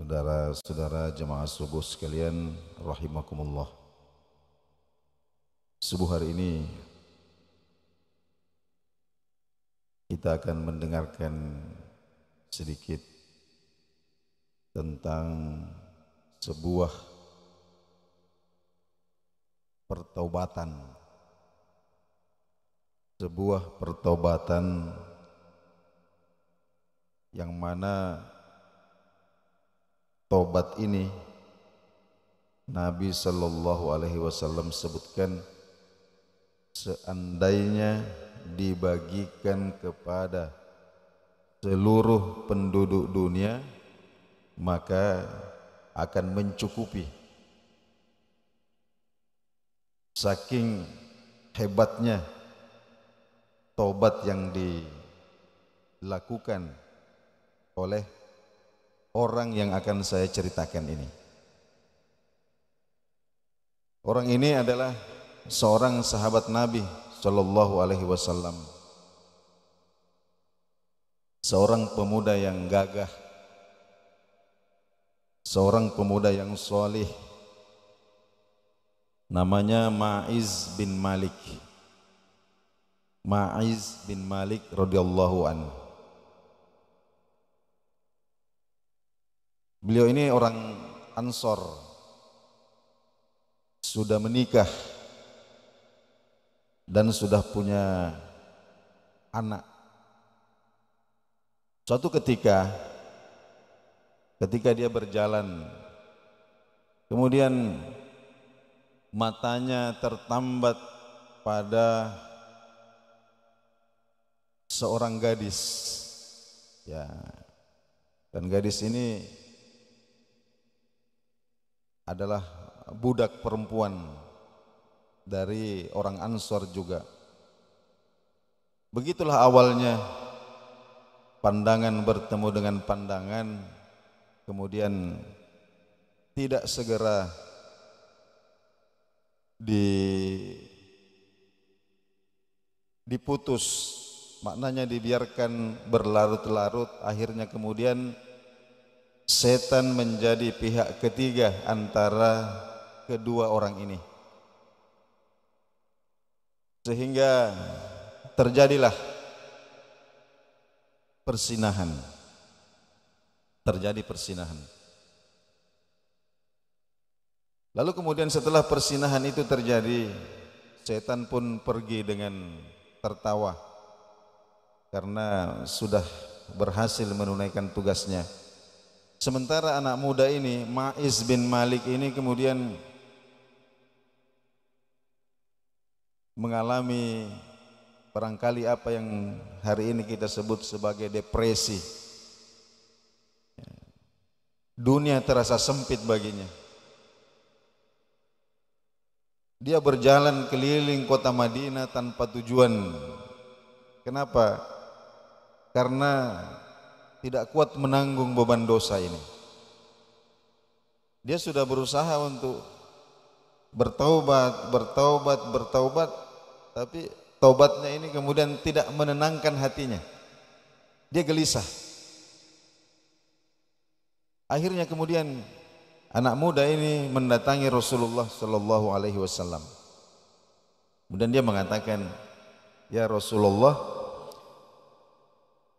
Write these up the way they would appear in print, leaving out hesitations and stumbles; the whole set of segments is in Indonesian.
Saudara-saudara jemaah subuh sekalian rahimakumullah. Subuh hari ini kita akan mendengarkan sedikit tentang sebuah pertaubatan. Sebuah pertaubatan yang mana taubat ini Nabi Sallallahu Alaihi Wasallam sebutkan seandainya dibagikan kepada seluruh penduduk dunia maka akan mencukupi. Saking hebatnya taubat yang dilakukan oleh orang yang akan saya ceritakan ini. Orang ini adalah seorang sahabat Nabi Sallallahu Alaihi Wasallam, seorang pemuda yang gagah, seorang pemuda yang solih, namanya Ma'iz bin Malik. Ma'iz bin Malik radhiyallahu anhu. Beliau ini orang Ansor, sudah menikah dan sudah punya anak. Suatu ketika dia berjalan, kemudian matanya tertambat pada seorang gadis, ya, dan gadis ini adalah budak perempuan dari orang Ansor juga. Begitulah awalnya pandangan bertemu dengan pandangan, kemudian tidak segera diputus, maknanya dibiarkan berlarut-larut. Akhirnya kemudian setan menjadi pihak ketiga antara kedua orang ini, sehingga terjadilah persinahan. Lalu kemudian setelah persinahan itu terjadi, setan pun pergi dengan tertawa karena sudah berhasil menunaikan tugasnya. Sementara anak muda ini, Ma'iz bin Malik ini, kemudian mengalami barangkali apa yang hari ini kita sebut sebagai depresi. Dunia terasa sempit baginya. Dia berjalan keliling kota Madinah tanpa tujuan. Kenapa? Karena tidak kuat menanggung beban dosa ini. Dia sudah berusaha untuk bertaubat, tapi taubatnya ini kemudian tidak menenangkan hatinya. Dia gelisah. Akhirnya kemudian anak muda ini mendatangi Rasulullah Sallallahu Alaihi Wasallam. Kemudian dia mengatakan, "Ya Rasulullah,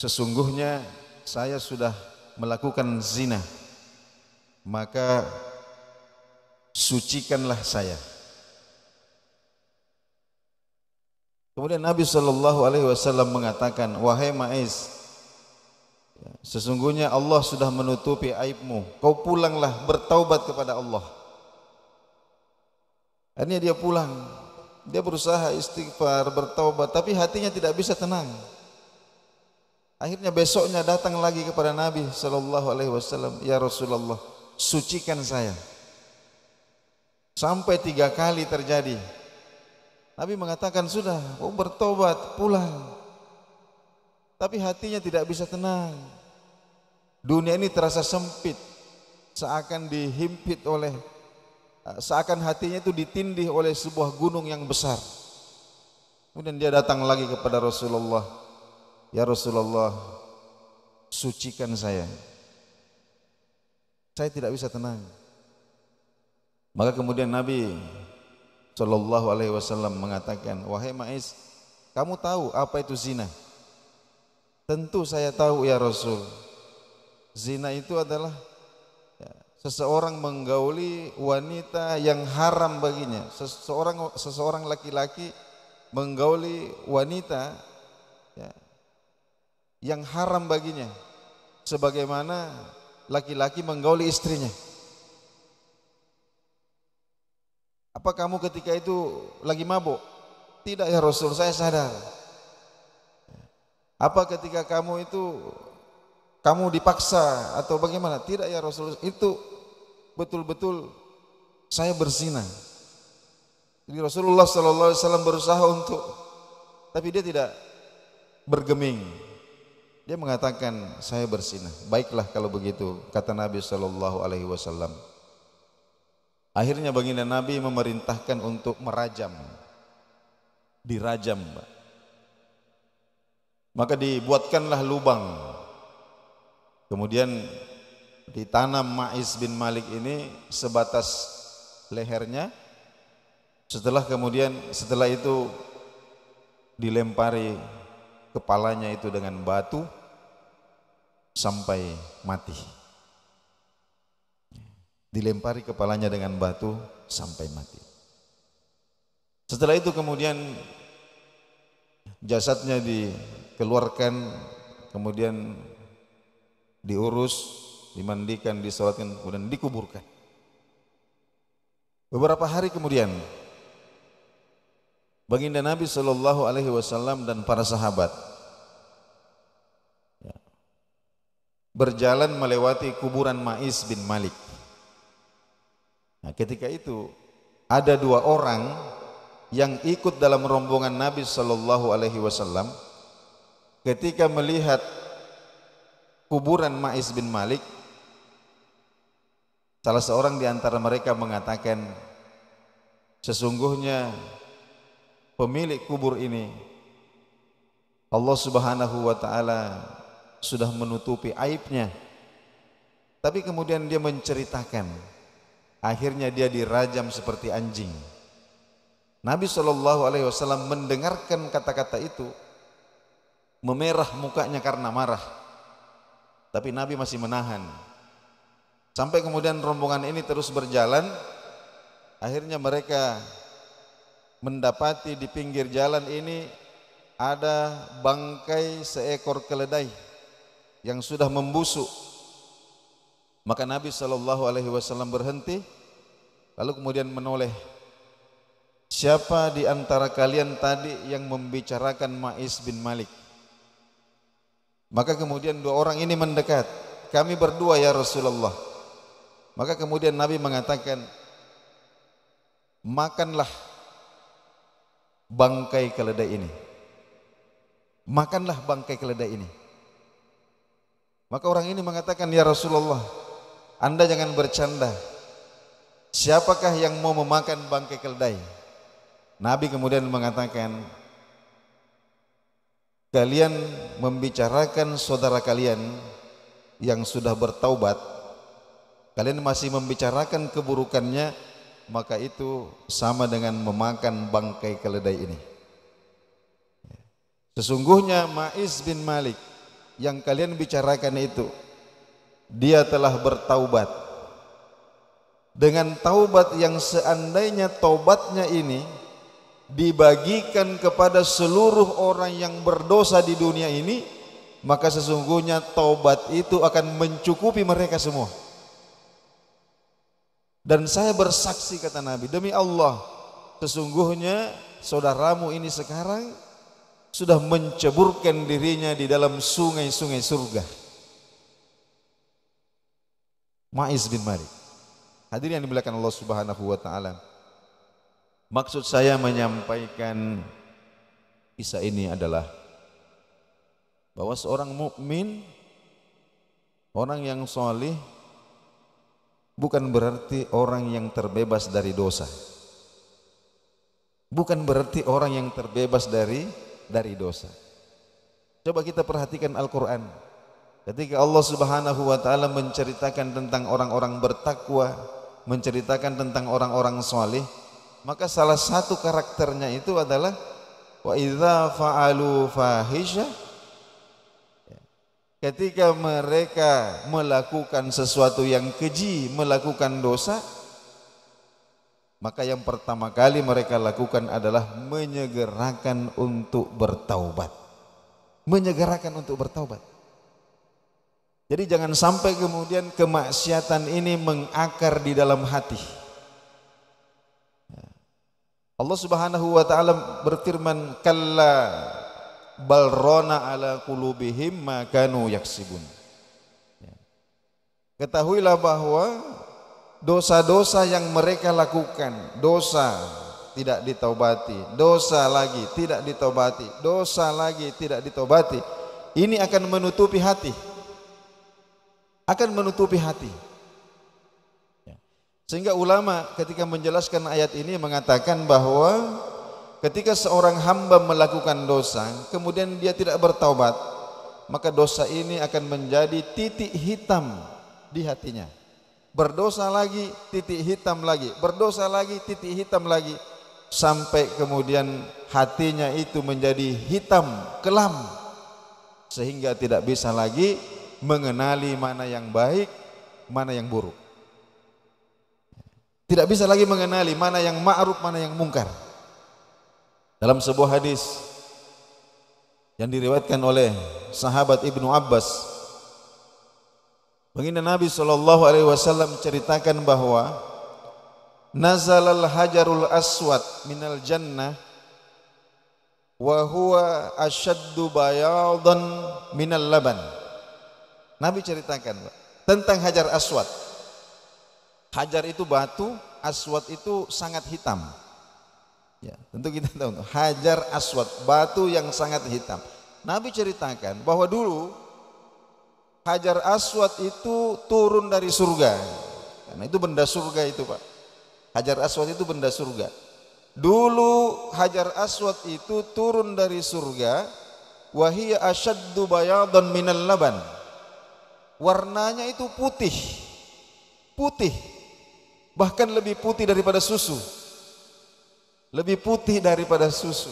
sesungguhnya saya sudah melakukan zina, maka sucikanlah saya." Kemudian Nabi Sallallahu Alaihi Wasallam mengatakan, "Wahai Ma'iz, sesungguhnya Allah sudah menutupi aibmu. Kau pulanglah bertaubat kepada Allah." Akhirnya dia pulang, dia berusaha istighfar, bertaubat, tapi hatinya tidak bisa tenang. Akhirnya besoknya datang lagi kepada Nabi Sallallahu Alaihi Wasallam, "Ya Rasulullah, sucikan saya." Sampai 3 kali terjadi. Nabi mengatakan, "Sudah, kau bertobat, pulang." Tapi hatinya tidak bisa tenang. Dunia ini terasa sempit, seakan hatinya itu ditindih oleh sebuah gunung yang besar. Kemudian dia datang lagi kepada Rasulullah, "Ya Rasulullah, sucikan saya." Saya tidak bisa tenang. Maka kemudian Nabi Shallallahu Alaihi Wasallam mengatakan, wahai Ma'is, kamu tahu apa itu zina? Tentu saya tahu ya Rasul. Zina itu adalah seseorang menggauli wanita yang haram baginya. Seseorang laki-laki menggauli wanita ya, yang haram baginya, sebagaimana laki-laki menggauli istrinya. Apa kamu ketika itu lagi mabuk? Tidak ya Rasul, saya sadar. Apa ketika kamu itu kamu dipaksa atau bagaimana? Tidak ya Rasul, itu betul-betul saya berzina. Jadi Rasulullah SAW berusaha untuk, tapi dia tidak bergeming. Dia mengatakan saya berzina. Baiklah kalau begitu, kata Nabi SAW. Akhirnya baginda Nabi memerintahkan untuk merajam, dirajam. Maka dibuatkanlah lubang. Kemudian ditanam Ma'is bin Malik ini sebatas lehernya. Setelah itu dilempari kepalanya itu dengan batu sampai mati. Dilempari kepalanya dengan batu sampai mati. Setelah itu kemudian jasadnya dikeluarkan, kemudian diurus, dimandikan, disolatkan, kemudian dikuburkan. Beberapa hari kemudian baginda Nabi Shallallahu Alaihi Wasallam dan para sahabat berjalan melewati kuburan Ma'is bin Malik. Nah, ketika itu ada dua orang yang ikut dalam rombongan Nabi Shallallahu Alaihi Wasallam. Ketika melihat kuburan Ma'is bin Malik, salah seorang di antara mereka mengatakan, sesungguhnya pemilik kubur ini Allah Subhanahu wa taala sudah menutupi aibnya. Tapi kemudian dia menceritakan, akhirnya dia dirajam seperti anjing. Nabi SAW mendengarkan kata-kata itu, memerah mukanya karena marah. Tapi Nabi masih menahan. Sampai kemudian rombongan ini terus berjalan. Akhirnya mereka mendapati di pinggir jalan ini ada bangkai seekor keledai yang sudah membusuk. Maka Nabi SAW berhenti, lalu kemudian menoleh, siapa di antara kalian tadi yang membicarakan Ma'is bin Malik? Maka kemudian dua orang ini mendekat, kami berdua ya Rasulullah. Maka kemudian Nabi mengatakan, makanlah bangkai keledai ini. Makanlah bangkai keledai ini. Maka orang ini mengatakan, ya Rasulullah, Anda jangan bercanda. Siapakah yang mau memakan bangkai keledai? Nabi kemudian mengatakan, kalian membicarakan saudara kalian yang sudah bertaubat, kalian masih membicarakan keburukannya, maka itu sama dengan memakan bangkai keledai ini. Sesungguhnya Ma'is bin Malik yang kalian bicarakan itu, dia telah bertaubat. Dengan taubat yang seandainya taubatnya ini dibagikan kepada seluruh orang yang berdosa di dunia ini, maka sesungguhnya taubat itu akan mencukupi mereka semua. Dan saya bersaksi, kata Nabi, demi Allah, sesungguhnya saudaramu ini sekarang sudah menceburkan dirinya di dalam sungai-sungai surga. Ma'is bin Malik. Hadirin yang dimuliakan Allah Subhanahu wa taala. Maksud saya menyampaikan kisah ini adalah bahwa seorang mukmin, orang yang salih, bukan berarti orang yang terbebas dari dosa. Bukan berarti orang yang terbebas dari dosa. Coba kita perhatikan Al-Quran. Ketika Allah Subhanahu wa taala menceritakan tentang orang-orang bertakwa, menceritakan tentang orang-orang saleh, maka salah satu karakternya itu adalah wa idza fa'alu fahisha, ketika mereka melakukan sesuatu yang keji, melakukan dosa, maka yang pertama kali mereka lakukan adalah menyegerakan untuk bertaubat. Menyegerakan untuk bertaubat. Jadi jangan sampai kemudian kemaksiatan ini mengakar di dalam hati. Allah Subhanahu wa taala berfirman, kalla bal rana ala qulubihim ma kanu yaksibun. Ketahuilah bahwa dosa-dosa yang mereka lakukan, dosa tidak ditaubati, dosa lagi tidak ditaubati, dosa lagi tidak ditaubati, ini akan menutupi hati. Akan menutupi hati. Sehingga ulama ketika menjelaskan ayat ini mengatakan bahwa ketika seorang hamba melakukan dosa, kemudian dia tidak bertaubat, maka dosa ini akan menjadi titik hitam di hatinya. Berdosa lagi, titik hitam lagi, berdosa lagi, titik hitam lagi, sampai kemudian hatinya itu menjadi hitam, kelam, sehingga tidak bisa lagi mengenali mana yang baik, mana yang buruk. Tidak bisa lagi mengenali mana yang ma'ruf, mana yang mungkar. Dalam sebuah hadis yang diriwayatkan oleh sahabat Ibnu Abbas, baginda Nabi SAW ceritakan bahwa nazalal hajarul aswad minal jannah wa huwa asyaddu bayadan minal laban. Nabi ceritakan tentang hajar aswad. Hajar itu batu, aswad itu sangat hitam. Ya, tentu kita tahu hajar aswad, batu yang sangat hitam. Nabi ceritakan bahwa dulu hajar aswad itu turun dari surga. Karena itu benda surga itu, Pak. Hajar aswad itu benda surga. Dulu hajar aswad itu turun dari surga, wa hiya asyaddu bayadan minal laban. Warnanya itu putih. Putih. Bahkan lebih putih daripada susu. Lebih putih daripada susu.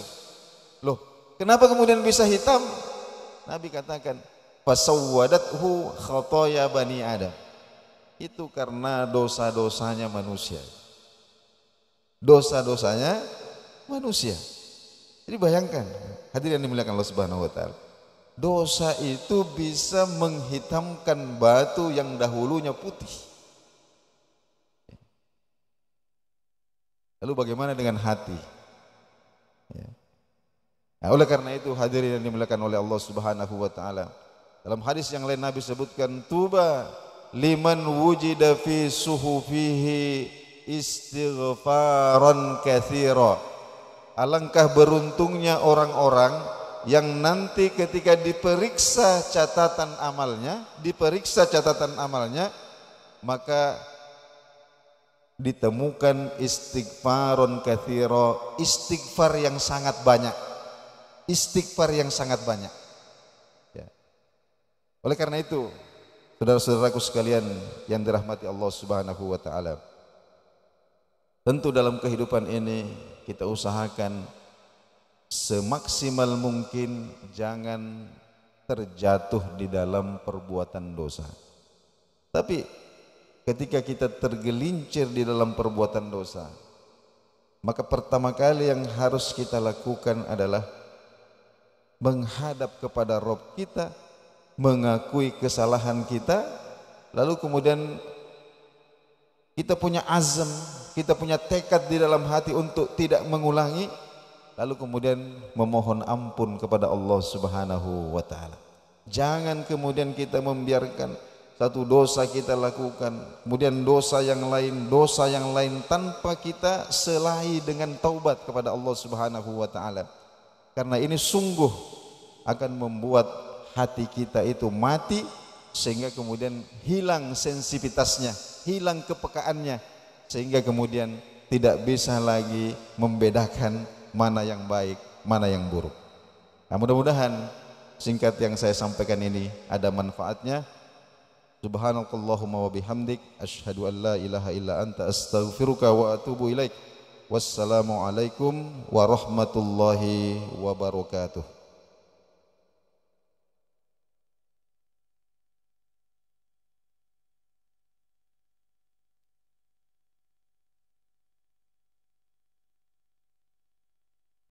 Loh, kenapa kemudian bisa hitam? Nabi katakan, fasawwadathu khotoya bani Adam. Itu karena dosa-dosanya manusia. Dosa-dosanya manusia. Jadi bayangkan, hadirin yang dimuliakan Allah Subhanahu wa taala. Dosa itu bisa menghitamkan batu yang dahulunya putih. Lalu bagaimana dengan hati? Nah, oleh karena itu hadirin yang dimuliakan oleh Allah Subhanahu wa taala, dalam hadis yang lain Nabi sebutkan, tuba liman wujida fi suhufihi istighfaran katsira. Alangkah beruntungnya orang-orang yang nanti ketika diperiksa catatan amalnya, maka ditemukan istighfaron katsira, istighfar yang sangat banyak. Istighfar yang sangat banyak. Ya. Oleh karena itu, saudara-saudaraku sekalian yang dirahmati Allah Subhanahu wa taala, tentu dalam kehidupan ini kita usahakan semaksimal mungkin jangan terjatuh di dalam perbuatan dosa. Tapi ketika kita tergelincir di dalam perbuatan dosa, maka pertama kali yang harus kita lakukan adalah menghadap kepada Rabb kita, mengakui kesalahan kita, lalu kemudian kita punya azam, kita punya tekad di dalam hati untuk tidak mengulangi, lalu kemudian memohon ampun kepada Allah Subhanahu wa taala. Jangan kemudian kita membiarkan satu dosa kita lakukan, kemudian dosa yang lain tanpa kita selahi dengan taubat kepada Allah Subhanahu wa taala. Karena ini sungguh akan membuat hati kita itu mati, sehingga kemudian hilang sensitivitasnya, hilang kepekaannya, sehingga kemudian tidak bisa lagi membedakan mana yang baik, mana yang buruk. Nah, mudah-mudahan singkat yang saya sampaikan ini ada manfaatnya. Subhanakallahumma wa bihamdik asyhadu an la ilaha illa anta astaghfiruka wa atubu ilaik. Wassalamualaikum warahmatullahi wabarakatuh.